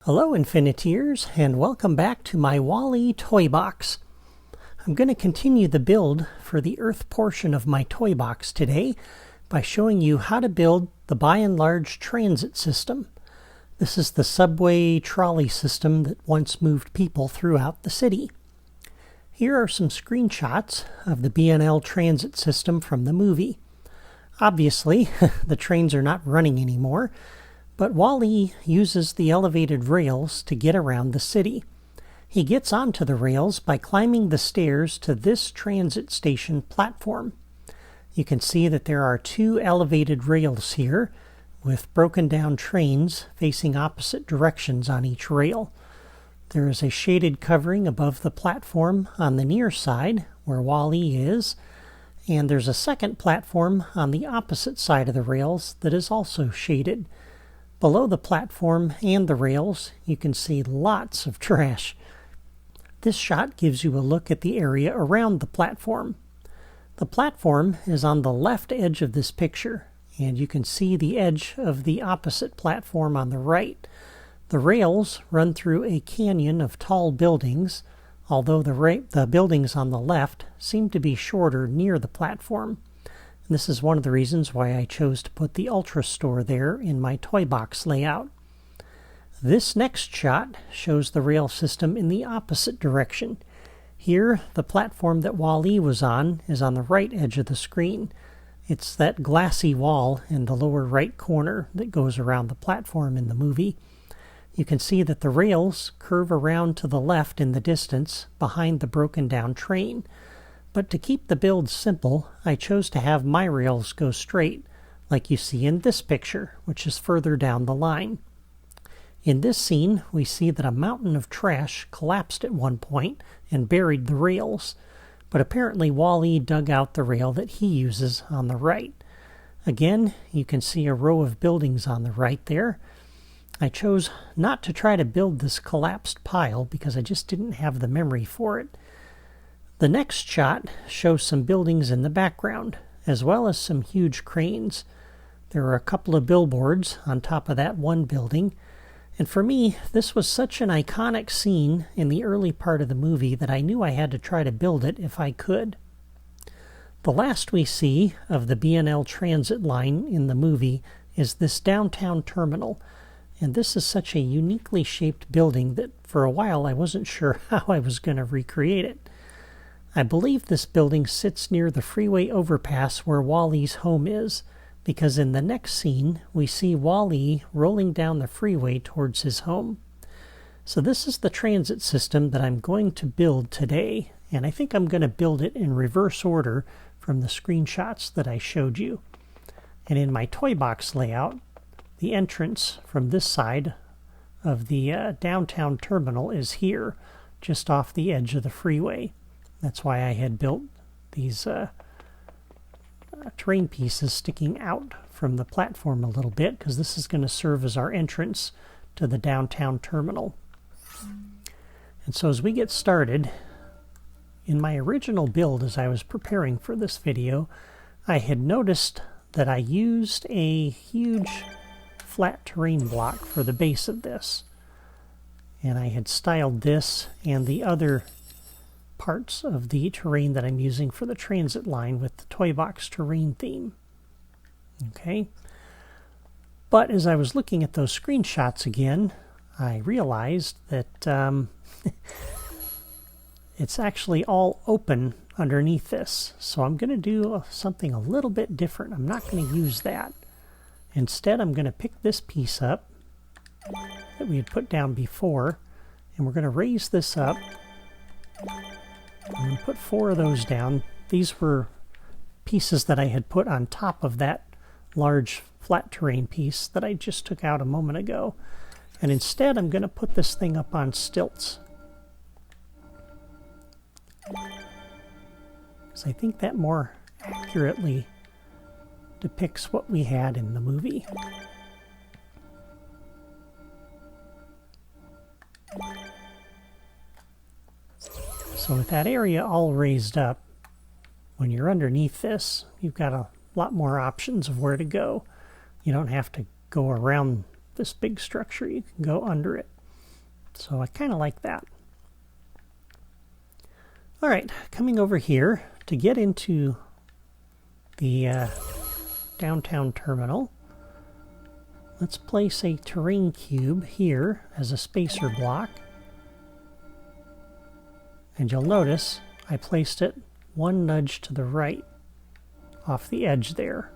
Hello Infiniteers, and welcome back to my WALL-E toy box. I'm going to continue the build for the Earth portion of my toy box today by showing you how to build the By and Large transit system. This is the subway trolley system that once moved people throughout the city. Here are some screenshots of the B&L transit system from the movie. Obviously, the trains are not running anymore, but WALL-E uses the elevated rails to get around the city. He gets onto the rails by climbing the stairs to this transit station platform. You can see that there are two elevated rails here, with broken down trains facing opposite directions on each rail. There is a shaded covering above the platform on the near side, where WALL-E is, and there's a second platform on the opposite side of the rails that is also shaded. Below the platform and the rails, you can see lots of trash. This shot gives you a look at the area around the platform. The platform is on the left edge of this picture, and you can see the edge of the opposite platform on the right. The rails run through a canyon of tall buildings, although the buildings on the left seem to be shorter near the platform. This is one of the reasons why I chose to put the Ultra Store there in my toy box layout. This next shot shows the rail system in the opposite direction. Here, the platform that WALL-E was on is on the right edge of the screen. It's that glassy wall in the lower right corner that goes around the platform in the movie. You can see that the rails curve around to the left in the distance behind the broken down train. But to keep the build simple, I chose to have my rails go straight, like you see in this picture, which is further down the line. In this scene, we see that a mountain of trash collapsed at one point and buried the rails, but apparently WALL-E dug out the rail that he uses on the right. Again, you can see a row of buildings on the right there. I chose not to try to build this collapsed pile because I just didn't have the memory for it. The next shot shows some buildings in the background, as well as some huge cranes. There are a couple of billboards on top of that one building, and for me, this was such an iconic scene in the early part of the movie that I knew I had to try to build it if I could. The last we see of the B&L transit line in the movie is this downtown terminal, and this is such a uniquely shaped building that for a while I wasn't sure how I was going to recreate it. I believe this building sits near the freeway overpass where WALL-E's home is, because in the next scene we see WALL-E rolling down the freeway towards his home. So this is the transit system that I'm going to build today, and I think I'm going to build it in reverse order from the screenshots that I showed you. And in my toy box layout, the entrance from this side of the downtown terminal is here, just off the edge of the freeway. That's why I had built these terrain pieces sticking out from the platform a little bit, because this is going to serve as our entrance to the downtown terminal. And so as we get started, in my original build as I was preparing for this video, I had noticed that I used a huge flat terrain block for the base of this. And I had styled this and the other parts of the terrain that I'm using for the transit line with the toy box terrain theme. Okay. But as I was looking at those screenshots again, I realized that it's actually all open underneath this. So I'm going to do something a little bit different. I'm not going to use that. Instead, I'm going to pick this piece up that we had put down before, and we're going to raise this up. I'm going to put 4 of those down. These were pieces that I had put on top of that large flat terrain piece that I just took out a moment ago. And instead, I'm going to put this thing up on stilts, because I think that more accurately depicts what we had in the movie. So with that area all raised up, when you're underneath this, you've got a lot more options of where to go. You don't have to go around this big structure. You can go under it. So I kind of like that. All right, coming over here to get into the downtown terminal, let's place a terrain cube here as a spacer block. And you'll notice I placed it one nudge to the right off the edge there.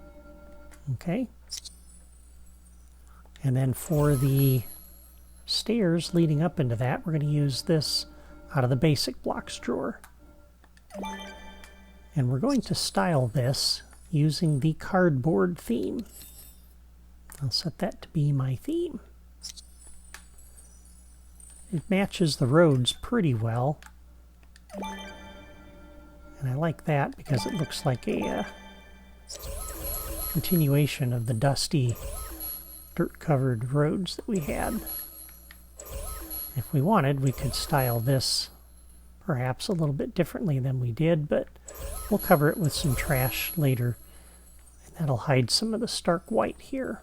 Okay. And then for the stairs leading up into that, we're going to use this out of the basic blocks drawer. And we're going to style this using the cardboard theme. I'll set that to be my theme. It matches the roads pretty well. And I like that because it looks like a continuation of the dusty, dirt-covered roads that we had. If we wanted, we could style this perhaps a little bit differently than we did, but we'll cover it with some trash later, and that'll hide some of the stark white here.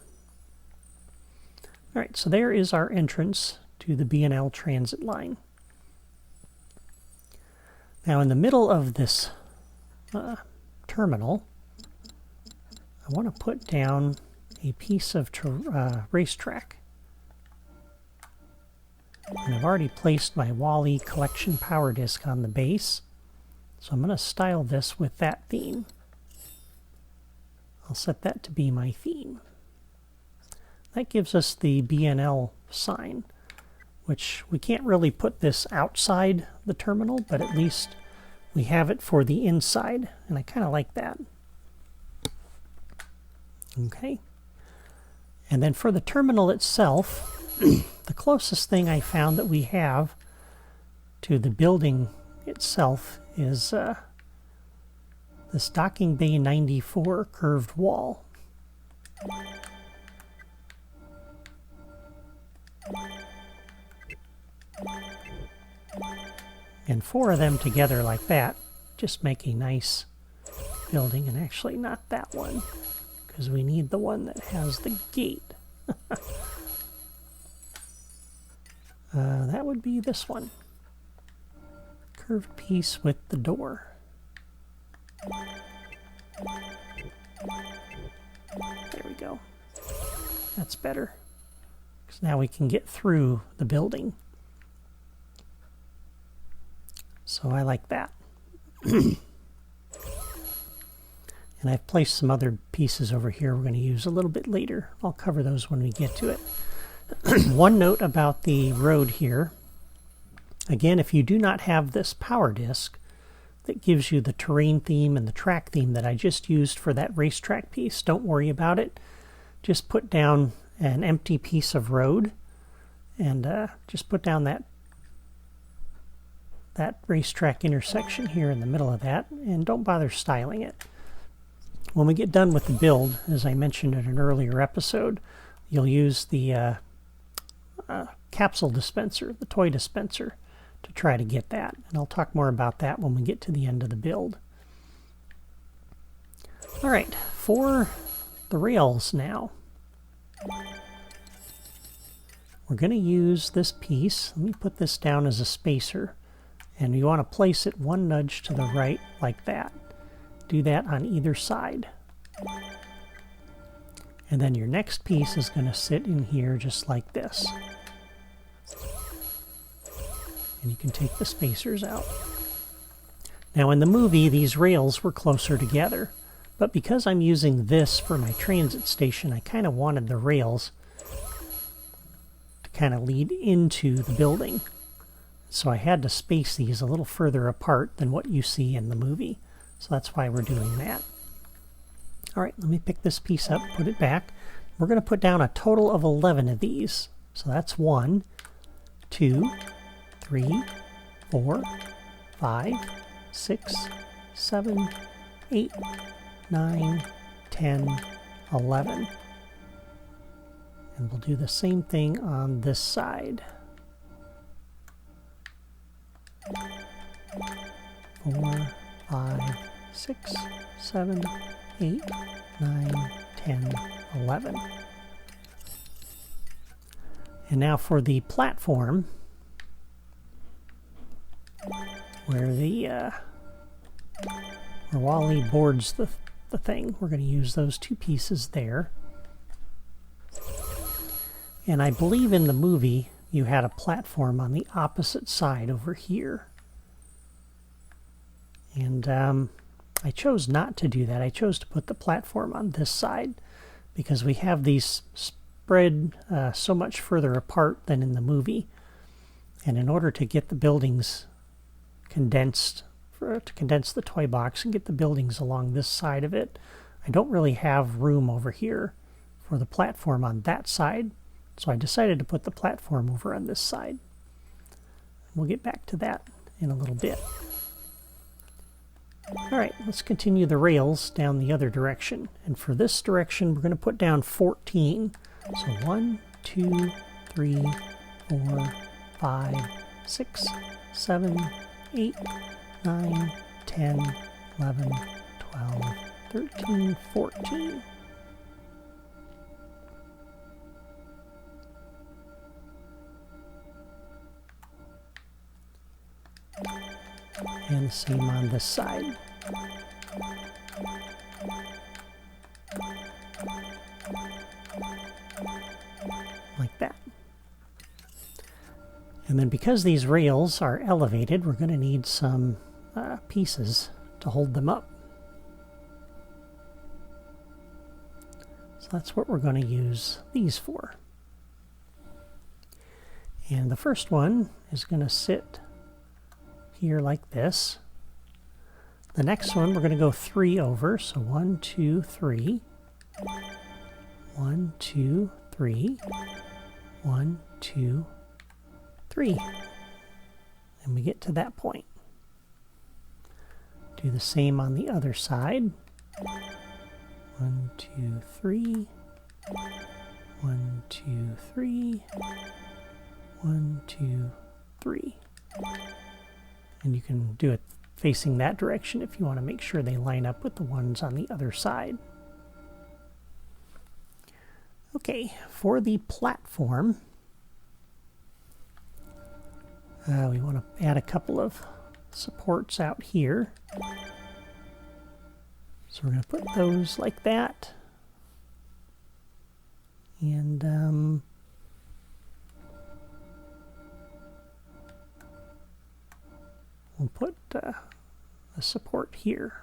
All right, so there is our entrance to the B&L transit line. Now in the middle of this terminal, I want to put down a piece of racetrack. And I've already placed my Wally collection power disc on the base, so I'm going to style this with that theme. I'll set that to be my theme. That gives us the B&L sign, which we can't really put this outside the terminal, but at least we have it for the inside, and I kind of like that. Okay. And then for the terminal itself, the closest thing I found that we have to the building itself is this Docking Bay 94 curved wall. And four of them together like that just make a nice building, and actually not that one, because we need the one that has the gate. That would be this one. Curved piece with the door. There we go. That's better, because now we can get through the building. So I like that. And I've placed some other pieces over here we're going to use a little bit later. I'll cover those when we get to it. One note about the road here. Again, if you do not have this power disc that gives you the terrain theme and the track theme that I just used for that racetrack piece, don't worry about it. Just put down an empty piece of road and just put down that racetrack intersection here in the middle of that, and don't bother styling it. When we get done with the build, as I mentioned in an earlier episode, you'll use the capsule dispenser, the toy dispenser, to try to get that. And I'll talk more about that when we get to the end of the build. All right, for the rails now, we're going to use this piece. Let me put this down as a spacer. And you want to place it one nudge to the right like that. Do that on either side. And then your next piece is going to sit in here just like this. And you can take the spacers out. Now in the movie, these rails were closer together. But because I'm using this for my transit station, I kind of wanted the rails to kind of lead into the building. So I had to space these a little further apart than what you see in the movie. So that's why we're doing that. All right, let me pick this piece up, put it back. We're going to put down a total of 11 of these. So that's 1, 2, 3, 4, 5, 6, 7, 8, 9, 10, 11. And we'll do the same thing on this side. 4, 5, 6, 7, 8, 9, 10, 11. And now for the platform, where where Wally boards the thing. We're going to use those two pieces there. And I believe in the movie you had a platform on the opposite side over here. And I chose not to do that. I chose to put the platform on this side because we have these spread so much further apart than in the movie. And in order to get the buildings condensed, to condense the toy box and get the buildings along this side of it, I don't really have room over here for the platform on that side. So I decided to put the platform over on this side. We'll get back to that in a little bit. Alright, let's continue the rails down the other direction. And for this direction, we're going to put down 14. So 1, 2, 3, 4, 5, 6, 7, 8, 9, 10, 11, 12, 13, 14. And the same on this side. Like that. And then because these rails are elevated, we're going to need some pieces to hold them up. So that's what we're going to use these for. And the first one is going to sit here like this. The next one we're going to go 3 over, so 1, 2, 3. 1, 2, 3. 1, 2, 3. And we get to that point. Do the same on the other side. 1, 2, 3. 1, 2, 3. 1, 2, 3. And you can do it facing that direction if you want to make sure they line up with the ones on the other side. Okay, for the platform, we want to add a couple of supports out here. So we're going to put those like that. And we'll put a support here,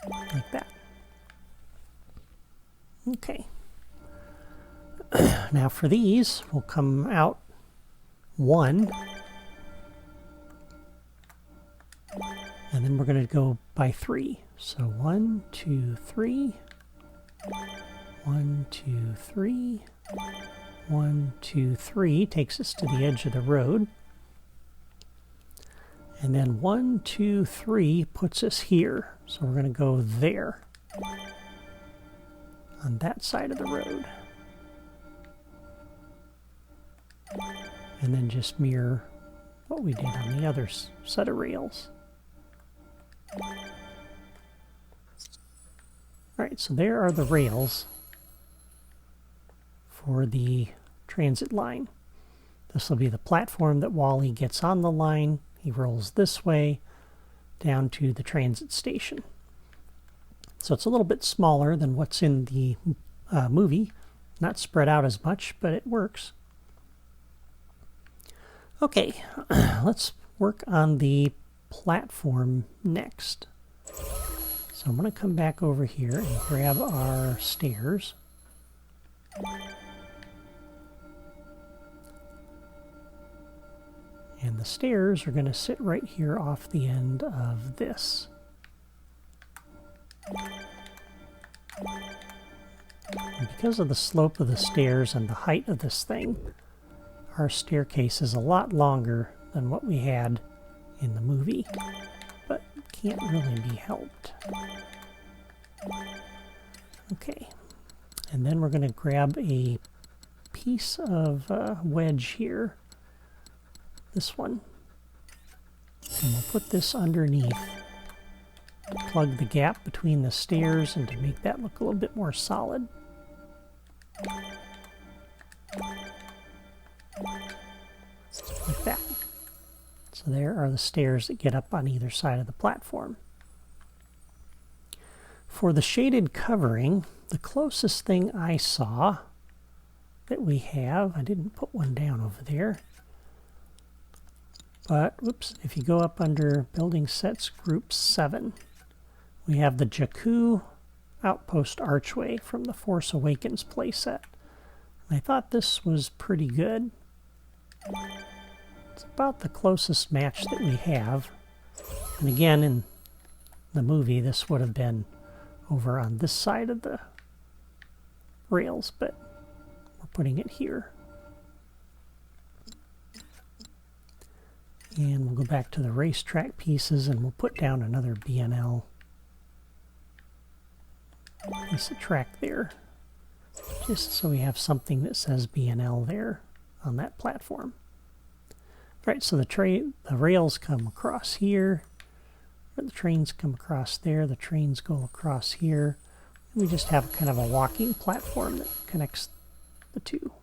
like that. Okay. Now for these, we'll come out 1. And then we're going to go by 3. So 1, 2, 3. 1, 2, 3. 1, 2, 3 takes us to the edge of the road. And then 1, 2, 3 puts us here. So we're going to go there on that side of the road. And then just mirror what we did on the other set of rails. Alright, so there are the rails for the transit line. This will be the platform that Wally gets on the line. He rolls this way down to the transit station. So it's a little bit smaller than what's in the movie. Not spread out as much, but it works. Okay, let's work on the platform next. So I'm going to come back over here and grab our stairs. And the stairs are going to sit right here off the end of this. And because of the slope of the stairs and the height of this thing, our staircase is a lot longer than what we had in the movie, but can't really be helped. Okay, and then we're going to grab a piece of wedge here, this one, and we'll put this underneath to plug the gap between the stairs and to make that look a little bit more solid. Like that. So there are the stairs that get up on either side of the platform. For the shaded covering, the closest thing I saw that we have, I didn't put one down over there, but whoops, if you go up under Building Sets Group 7, we have the Jakku Outpost Archway from the Force Awakens playset. I thought this was pretty good. It's about the closest match that we have. And again, in the movie, this would have been over on this side of the rails, but we're putting it here. And we'll go back to the racetrack pieces and we'll put down another BNL piece of track there, just so we have something that says BNL there on that platform. Right, so the rails come across here, or the trains come across there, the trains go across here. And we just have kind of a walking platform that connects the two.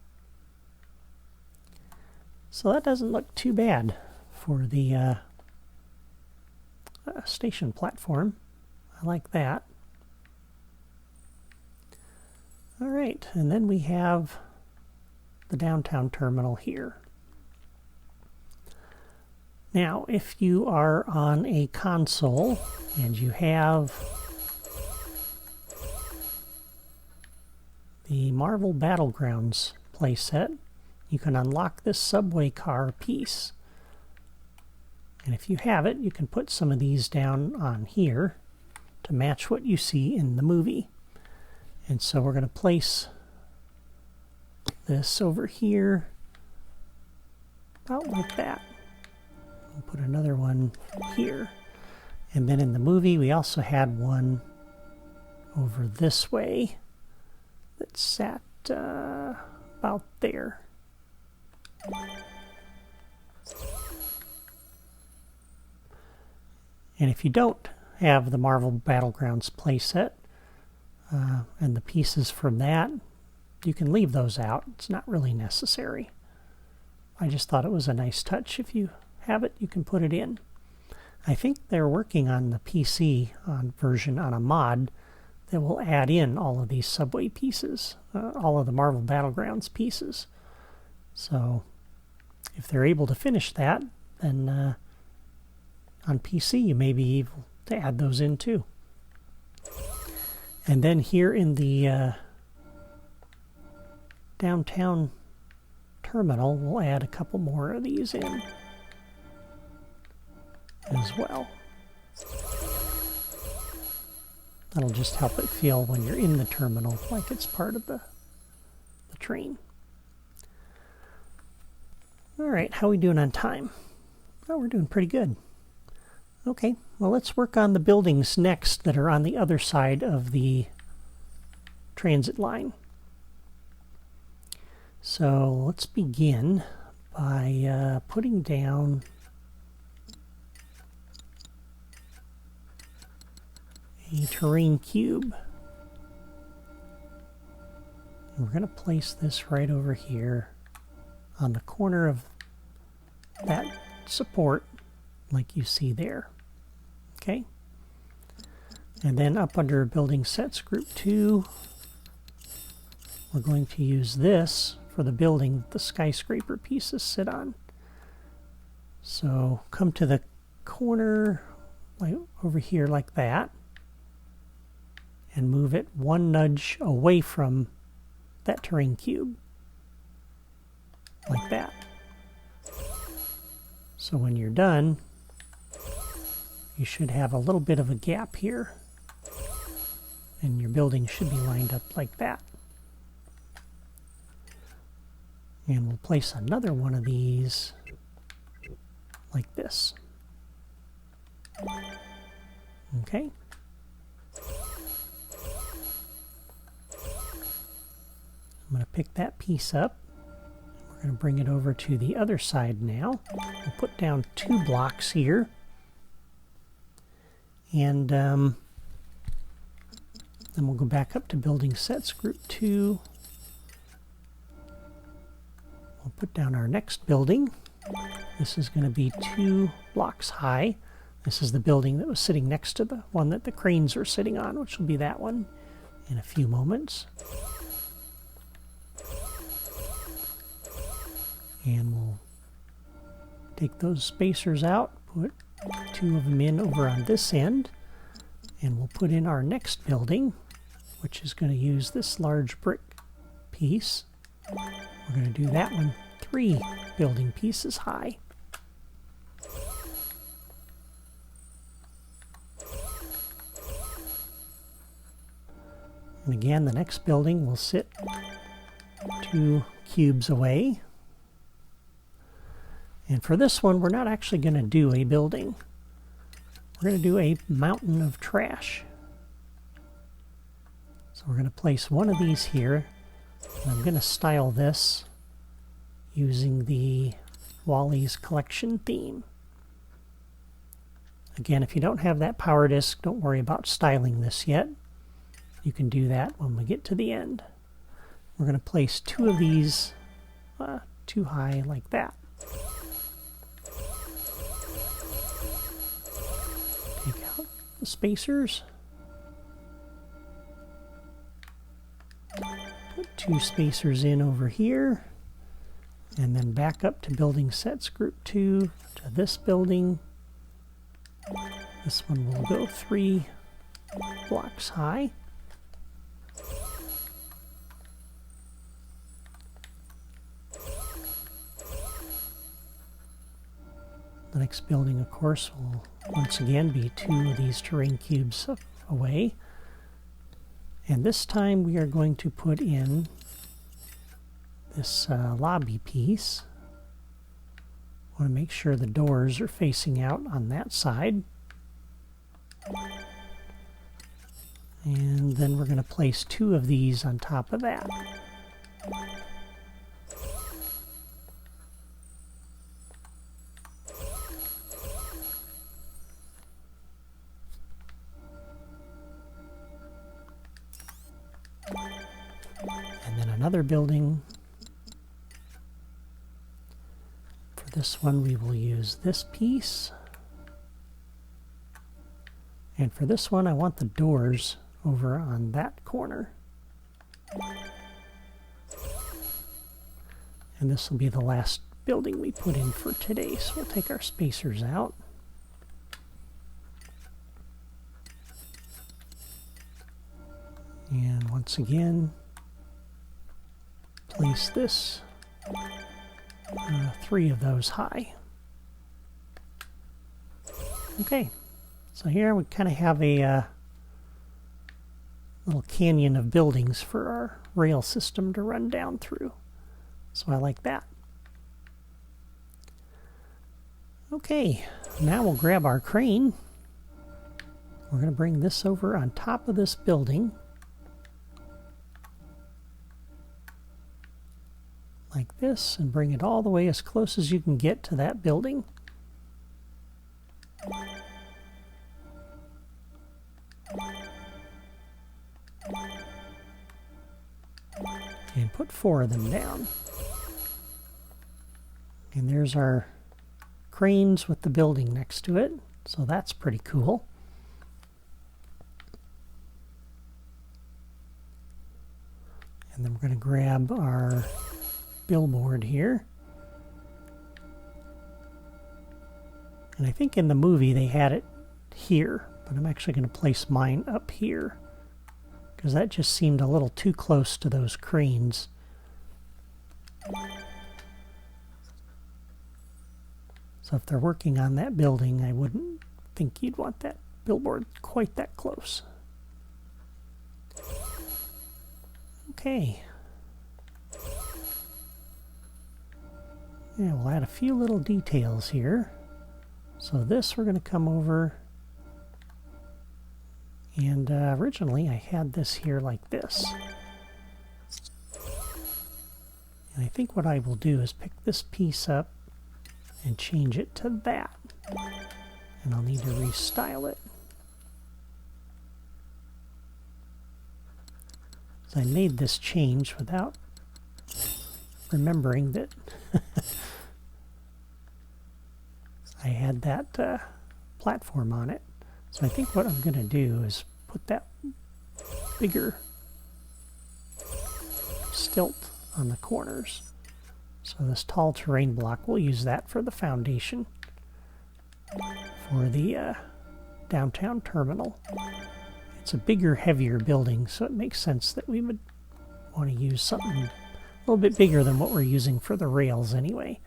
So that doesn't look too bad for the station platform. I like that. All right, and then we have the downtown terminal here. Now, if you are on a console and you have the Marvel Battlegrounds playset, you can unlock this subway car piece. And if you have it, you can put some of these down on here to match what you see in the movie. And so we're going to place this over here, about like that. We'll put another one here. And then in the movie, we also had one over this way that sat about there. And if you don't have the Marvel Battlegrounds playset and the pieces from that, you can leave those out. It's not really necessary. I just thought it was a nice touch. If you have it, you can put it in. I think they're working on the PC version on a mod that will add in all of these subway pieces, all of the Marvel Battlegrounds pieces. So if they're able to finish that, then on PC you may be able to add those in too. And then here in the downtown terminal, we'll add a couple more of these in as well. That'll just help it feel when you're in the terminal like it's part of the train. All right, how are we doing on time? Oh, we're doing pretty good. Okay, well, let's work on the buildings next that are on the other side of the transit line. So let's begin by putting down a terrain cube. And we're going to place this right over here on the corner of that support like you see there. Okay? And then up under Building Sets Group 2, we're going to use this for the building the skyscraper pieces sit on. So come to the corner like over here like that and move it one nudge away from that terrain cube like that. So when you're done, you should have a little bit of a gap here, and your building should be lined up like that. And we'll place another one of these like this. Okay. I'm going to pick that piece up. We're going to bring it over to the other side now. We'll put down 2 blocks here. And then we'll go back up to Building Sets Group 2. We'll put down our next building. This is going to be 2 blocks high. This is the building that was sitting next to the one that the cranes are sitting on, which will be that one in a few moments. And we'll take those spacers out, put 2 of them in over on this end, and we'll put in our next building, which is going to use this large brick piece. We're going to do that one 3 building pieces high. And again, the next building will sit 2 cubes away. And for this one, we're not actually going to do a building. We're going to do a mountain of trash. So we're going to place one of these here. And I'm going to style this using the Wally's Collection theme. Again, if you don't have that power disc, don't worry about styling this yet. You can do that when we get to the end. We're going to place 2 of these too high like that. Take out the spacers. Put 2 spacers in over here. And then back up to building sets group 2 to this building. This one will go 3 blocks high. The next building, of course, will once again be 2 of these terrain cubes away. And this time we are going to put in this lobby piece. I want to make sure the doors are facing out on that side. And then we're going to place 2 of these on top of that. And then another building. For this one, we will use this piece. And for this one, I want the doors over on that corner. And this will be the last building we put in for today. So we'll take our spacers out. And once again, place this 3 of those high. Okay, so here we kind of have a little canyon of buildings for our rail system to run down through. So I like that. Okay, now we'll grab our crane. We're going to bring this over on top of this building. Like this, and bring it all the way as close as you can get to that building. And put 4 of them down. And there's our cranes with the building next to it, so that's pretty cool. And then we're going to grab our billboard here. And I think in the movie they had it here, but I'm actually going to place mine up here because that just seemed a little too close to those cranes. So if they're working on that building, I wouldn't think you'd want that billboard quite that close. Okay. Yeah, we'll add a few little details here. So this we're going to come over, and originally I had this here like this. And I think what I will do is pick this piece up and change it to that. And I'll need to restyle it. So I made this change without remembering that I had that platform on it. So I think what I'm going to do is put that bigger stilt on the corners. So this tall terrain block, we'll use that for the foundation for the downtown terminal. It's a bigger, heavier building, so it makes sense that we would want to use something a little bit bigger than what we're using for the rails anyway.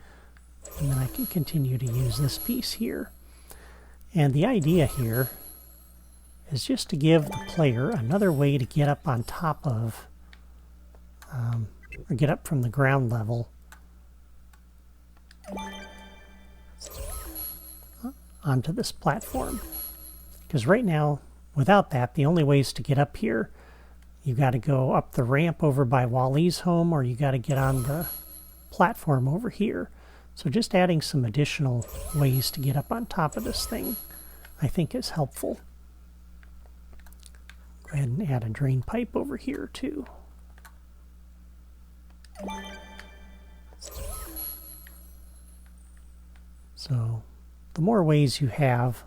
And then I can continue to use this piece here. And the idea here is just to give the player another way to get up on top of, or get up from the ground level onto this platform. Because right now, without that, the only ways to get up here, you got to go up the ramp over by Wally's home, or you got to get on the platform over here. So just adding some additional ways to get up on top of this thing, I think is helpful. Go ahead and add a drain pipe over here too. So the more ways you have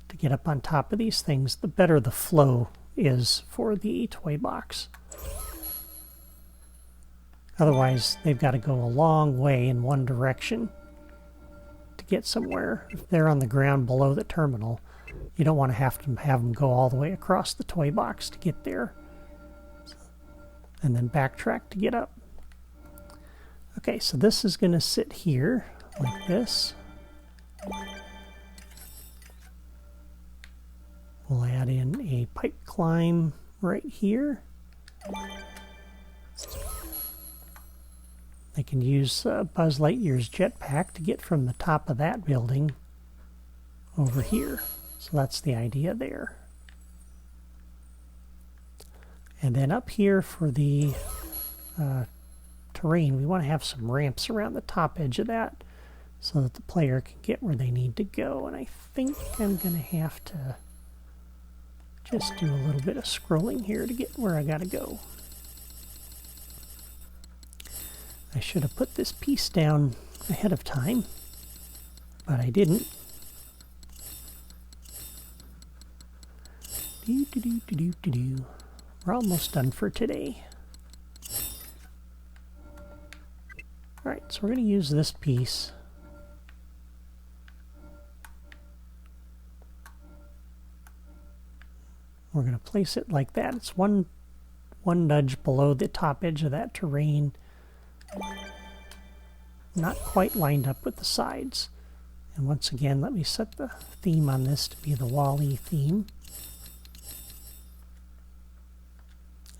to get up on top of these things, the better the flow is for the toy box. Otherwise, they've got to go a long way in one direction to get somewhere. If they're on the ground below the terminal, you don't want to have them go all the way across the toy box to get there, and then backtrack to get up. Okay, so this is going to sit here like this. We'll add in a pipe climb right here. They can use Buzz Lightyear's jetpack to get from the top of that building over here. So that's the idea there. And then up here for the terrain, we want to have some ramps around the top edge of that so that the player can get where they need to go. And I think I'm going to have to just do a little bit of scrolling here to get where I got to go. I should have put this piece down ahead of time, but I didn't. We're almost done for today. Alright, so we're going to use this piece. We're going to place it like that. It's one nudge below the top edge of that terrain. Not quite lined up with the sides. And once again, let me set the theme on this to be the Wally theme.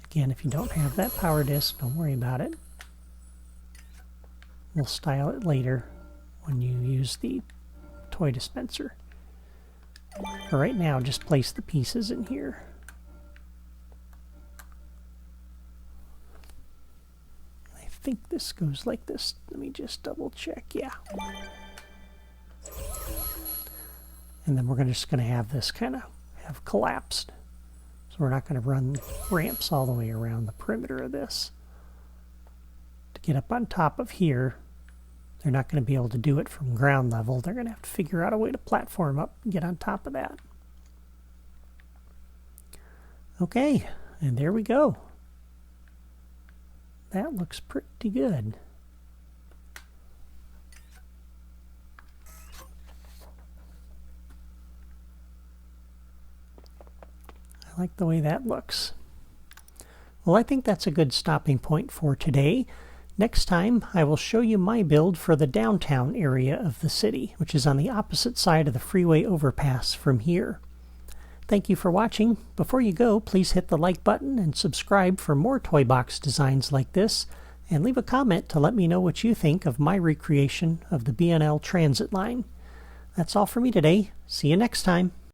Again, if you don't have that power disc, don't worry about it. We'll style it later when you use the toy dispenser. For right now, just place the pieces in here. I think this goes like this. Let me just double check. Yeah. And then we're just going to have this kind of have collapsed. So we're not going to run ramps all the way around the perimeter of this. To get up on top of here, they're not going to be able to do it from ground level. They're going to have to figure out a way to platform up and get on top of that. Okay, and there we go. That looks pretty good. I like the way that looks. Well, I think that's a good stopping point for today. Next time, I will show you my build for the downtown area of the city, which is on the opposite side of the freeway overpass from here. Thank you for watching. Before you go, please hit the like button and subscribe for more toy box designs like this, and leave a comment to let me know what you think of my recreation of the B&L Transit line. That's all for me today. See you next time.